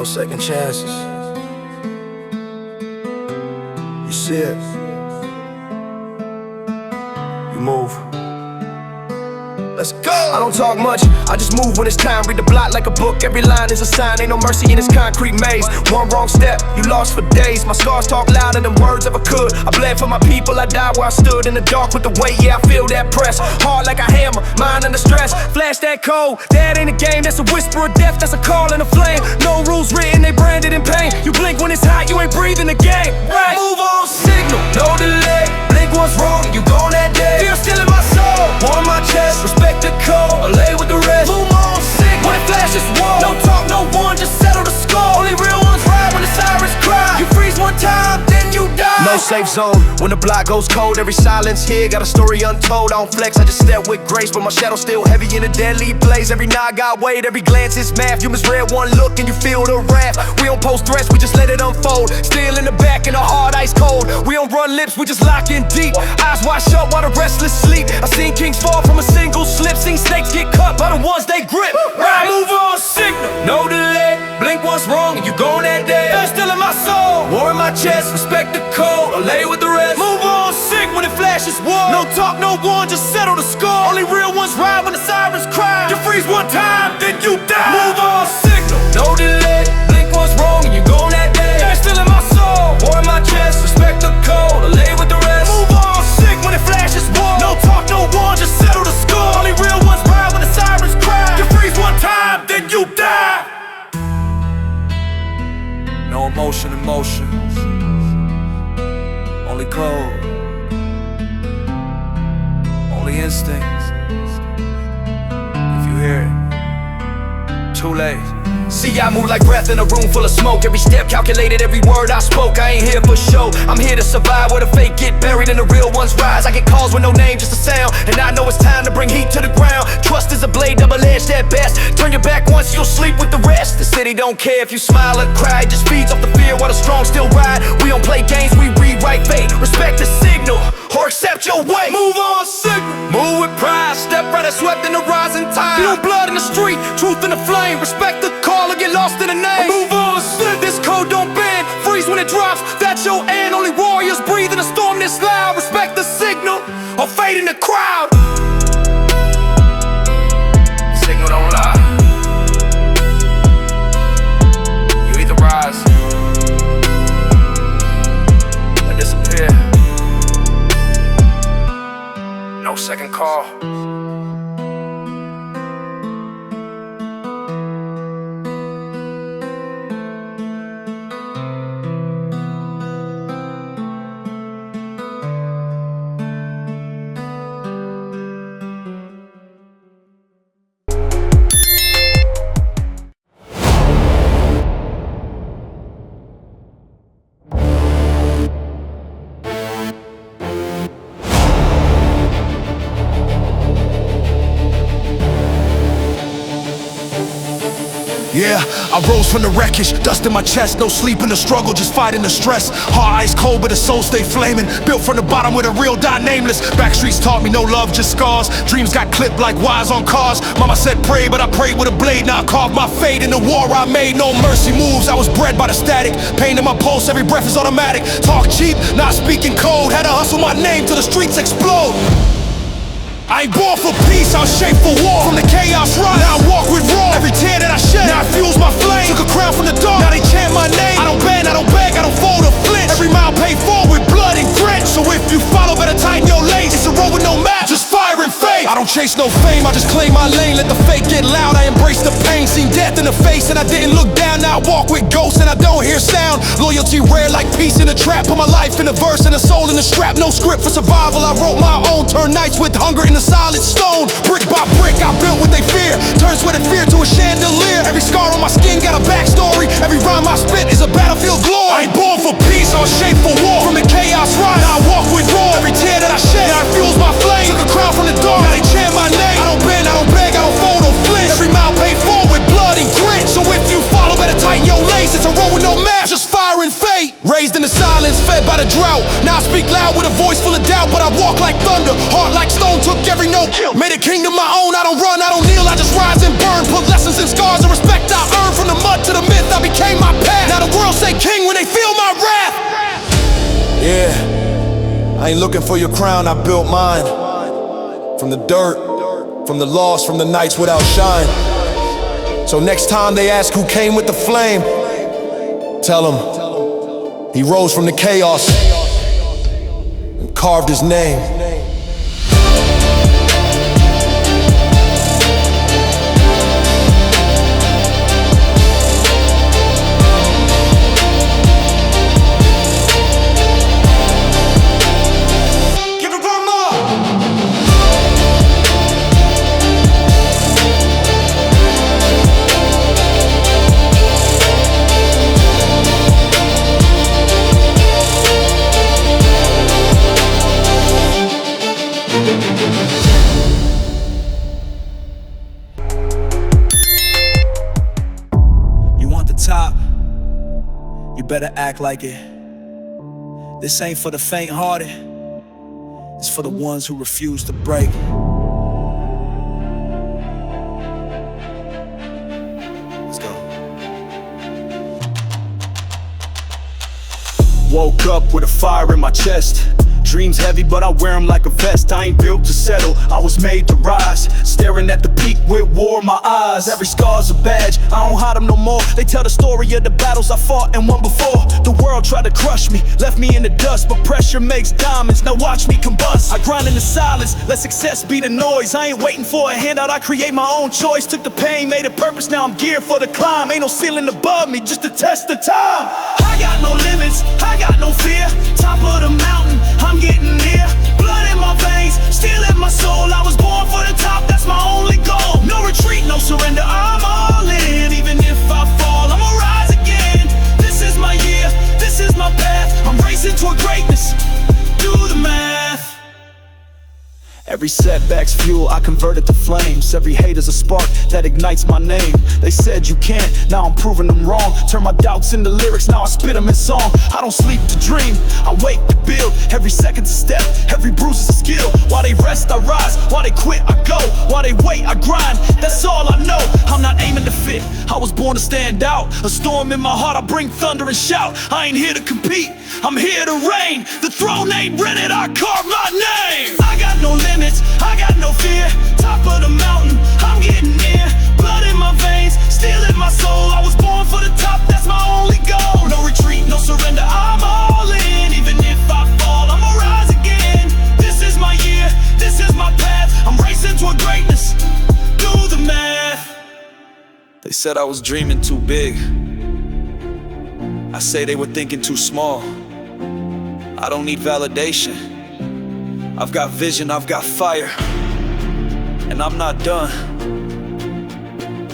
No second chances. You see it. You move. Let's go! I don't talk much, I just move when it's time. Read the block like a book, every line is a sign. Ain't no mercy in this concrete maze. One wrong step, you lost for days. My scars talk louder than words ever could. I bled for my people, I died where I stood in the dark with the weight, yeah, I feel that press. Hard like a hammer, mind under stress. Flash that code, that ain't a game. That's a whisper of death, that's a call and a flame. No rules written, they branded in pain. You blink when it's hot, you ain't breathing the game. Right, move on, signal, no delay. Blink once wrong, you gone that day. Fear still in my soul, on my chest. Respect the code, I lay with the rest. Boom on, sick, when it flashes, whoa. No talk, no one, just settle the score. Only real ones ride when the sirens cry. You freeze one time, then you die. No safe zone, when the block goes cold. Every silence here, got a story untold. I don't flex, I just step with grace. But my shadow's still heavy in a deadly blaze. Every nod got weight, every glance is math. You misread one look and you feel the wrath. We don't post threats, we just let it unfold. Still in the back and the hard ice cold. We don't run lips, we just lock in deep. Eyes wide shut while the restless sleep. I seen kings fall from a single slip. Seen snakes get cut by the ones they grip. Right, move on, signal, no delay. Blink once wrong and you gone that day. Fear still in my soul, war in my chest. Respect the code, I lay with the rest. Move on, sick when it flashes, war. No talk, no one, just settle the score. Only real ones ride when the sirens cry. You freeze one time, then you die. Move on, signal, no delay. Blink once wrong and you gone that day. Fear still in my soul, war in my chest. Respect the code, I lay with the rest. Move on, sick when it flashes, war. No talk, no one, just settle the score. Only real ones ride when the sirens cry. You freeze one time, then you die. No emotion, emotions. Only code. Only instincts. If you hear it, too late. See, I move like breath in a room full of smoke. Every step calculated, every word I spoke. I ain't here for show, I'm here to survive. Where the fake get buried and the real ones rise. I get calls with no name, just a sound. And I know it's time to bring heat to the ground. Trust is a blade, double-edged at best. Turn your back once, you'll sleep with the rest. The city don't care if you smile or cry. It just feeds off the fear while the strong still ride. We don't play games, we rewrite fate. Respect the signal, or accept your way. Move on, signal, move with pride. Step right as swept in the rising tide. Feel blood in the street, truth in the flame. Respect the call or get lost in the name. Move on, signal, this code don't bend. Freeze when it drops, that's your end. Only warriors breathe in a storm this loud. Respect the signal, or fade in the crowd. Signal don't lie. You either rise or disappear. No second call. Yeah, I rose from the wreckage, dust in my chest, no sleep in the struggle, just fighting the stress. Heart ice cold, but the soul stay flaming. Built from the bottom with a real die nameless. Backstreets taught me no love, just scars. Dreams got clipped like wires on cars. Mama said pray, but I prayed with a blade. Now I carved my fate in the war I made. No mercy moves, I was bred by the static. Pain in my pulse, every breath is automatic. Talk cheap, not speaking code. Had to hustle my name till the streets explode. I ain't born for peace, I was shaped for war. From the chaos rise, now I walk with raw. Every tear that I shed, now it fuels my flame. Took a crown from the dark, now they chant my name. I don't bend, I don't beg, I don't fold or flinch. Every mile paid for with blood and grit. So if you follow, better tighten your lace. It's a road with no map, just fire and fate. I don't chase no fame, I just claim my lane. Let the fake get loud, I embrace the pain. Seen death in the face and I didn't look down. Now I walk with ghosts and I don't hear sound. Loyalty rare like peace in a trap. Put my life in a verse and a soul in a strap. No script for survival, I wrote my own. Turn nights with hunger into solid stone. Brick by brick, I built what they fear. Turn sweat and fear to a chandelier. Every scar on my skin got a backstory. Every rhyme I spit is a battlefield glory. I ain't born for peace, I was shaped for war. From the chaos rise, now I walk with raw. Every tear that I shed, now it fuels my flame. Took a crown from the dark, now they chant my name. I don't bend, I don't beg, I don't fold or flinch. Every mile paid for with blood and grit. So if you follow, better tighten your lace. It's a road with no map, just fire and fate. Raised in the silence, fed by the drought. Now I speak loud with a voice full of doubt. But I walk like thunder, heart like stone. Took every note, made a kingdom my own. I don't run, I don't kneel, I just rise and burn. Put lessons in scars and respect I earned. From the mud to the myth, I became Yeah, I ain't looking for your crown, I built mine. From the dirt, from the lost, from the nights without shine. So next time they ask who came with the flame, tell them he rose from the chaos and carved his name. Top, you better act like it. This ain't for the faint-hearted, it's for the ones who refuse to break. Let's go. Woke up with a fire in my chest. Dreams heavy, but I wear them like a vest. I ain't built to settle, I was made to rise. Staring at the peak with war in my eyes. Every scar's a badge, I don't hide them no more. They tell the story of the battles I fought and won before. The world tried to crush me, left me in the dust, but pressure makes diamonds, now watch me combust. I grind in the silence, let success be the noise. I ain't waiting for a handout, I create my own choice. Took the pain, made it purpose, now I'm geared for the climb. Ain't no ceiling above me, just to test the time. I got no limits, I got no fear. Top of the mountain, I'm getting near. Blood in my veins, still in my soul. I was born for the top, that's my only goal. No retreat, no surrender, I'm all in. Even if I fall, I'ma rise again. This is my year, this is my path. I'm racing toward greatness, do the math. Every setback's fuel, I convert it to flames. Every hater's a spark that ignites my name. They said you can't, now I'm proving them wrong. Turn my doubts into lyrics, now I spit them in song. I don't sleep to dream, I wake to build. Every second's a step, every bruise is a skill. While they rest, I rise. While they quit, I go. While they wait, I grind. That's all I know. I'm not aiming to fit, I was born to stand out. A storm in my heart, I bring thunder and shout. I ain't here to compete, I'm here to reign. The throne ain't rented, I carve my name. I got no limits, I got no fear. Top of the mountain, I'm getting near. Blood in my veins, still in my soul. I was born for the top, that's my only goal. No retreat, no surrender, I'm all in. Even if I fall, I'ma rise again. This is my year, this is my path. I'm racing toward greatness, do the math. They said I was dreaming too big, I say they were thinking too small. I don't need validation, I've got vision, I've got fire. And I'm not done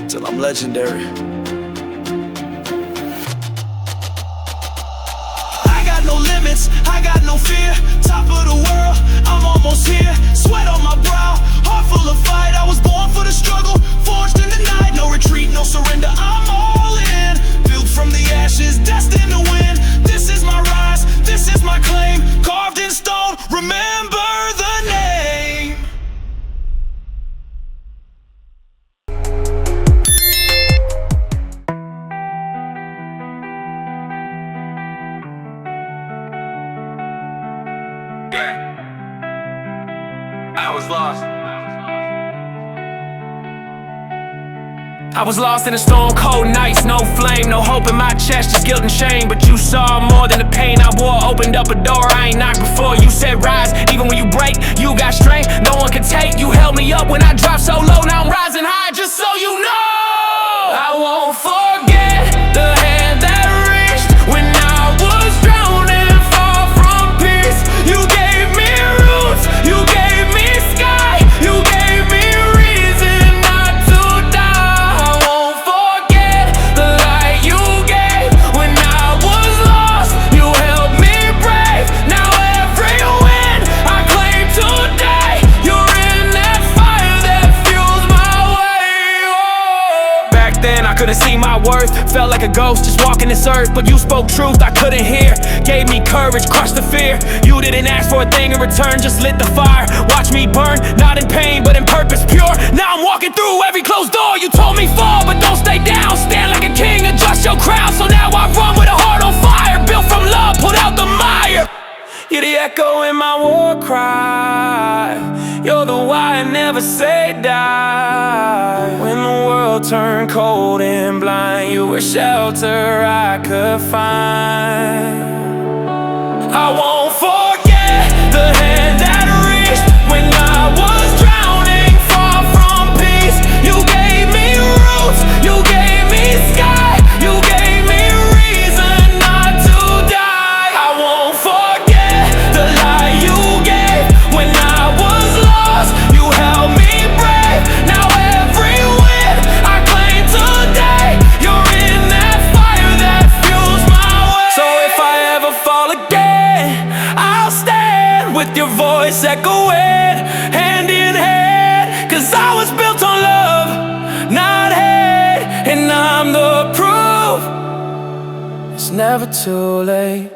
till I'm legendary. I got no limits, I got no fear. Top of the world, I'm almost here. Sweat on my brow, heart full of fight. I was born for the struggle, forged in the night. No retreat, no surrender, I'm all in. Built from the ashes, destined to win. This is my rise, this is my claim. Carved in stone, remember the name. I was lost. I was lost in the stone cold nights, no flame, no hope in my chest, just guilt and shame. But you saw more than the pain I wore, opened up a door I ain't knocked before. You said rise, even when you break, you got strength no one can take. You held me up when I dropped so low, now I'm rising high, just so you know. I won't forget the hand that reached when I was drowning, far from peace. You gave me roots, you gave me sky, you gave me reason not to die. I won't forget the light you gave when I was lost. You helped me brave. Now every win I claim today, you're in that fire that fuels my way. Oh. Back then I couldn't see my worth, felt like a ghost just walking this earth. But you spoke truth I couldn't hear, gave me courage, crushed the fear. You didn't ask for a thing in return, just lit the fire. Watch me burn, not in pain but in purpose pure. Now I'm walking through every closed door. You told me fall but don't stay down, stand like a king, adjust your crown. So now I run with a heart on fire, built from love, put out the mire. You're the echo in my war cry. You're the why I never say die. When the world turned cold and blind, you were shelter I could find. I won't forget the hand that reached when I was drowning, far from peace. You gave me roots, you gave me sky, you gave me reason not to die. I won't forget the light you gave when I was lost. You held me brave. Now every win I claim today, you're in that fire that fuels my way. So if I ever fall again, I'll stand with your voice echoing, hand in hand. Cause I was built on love, not hate. And I'm the proof it's never too late.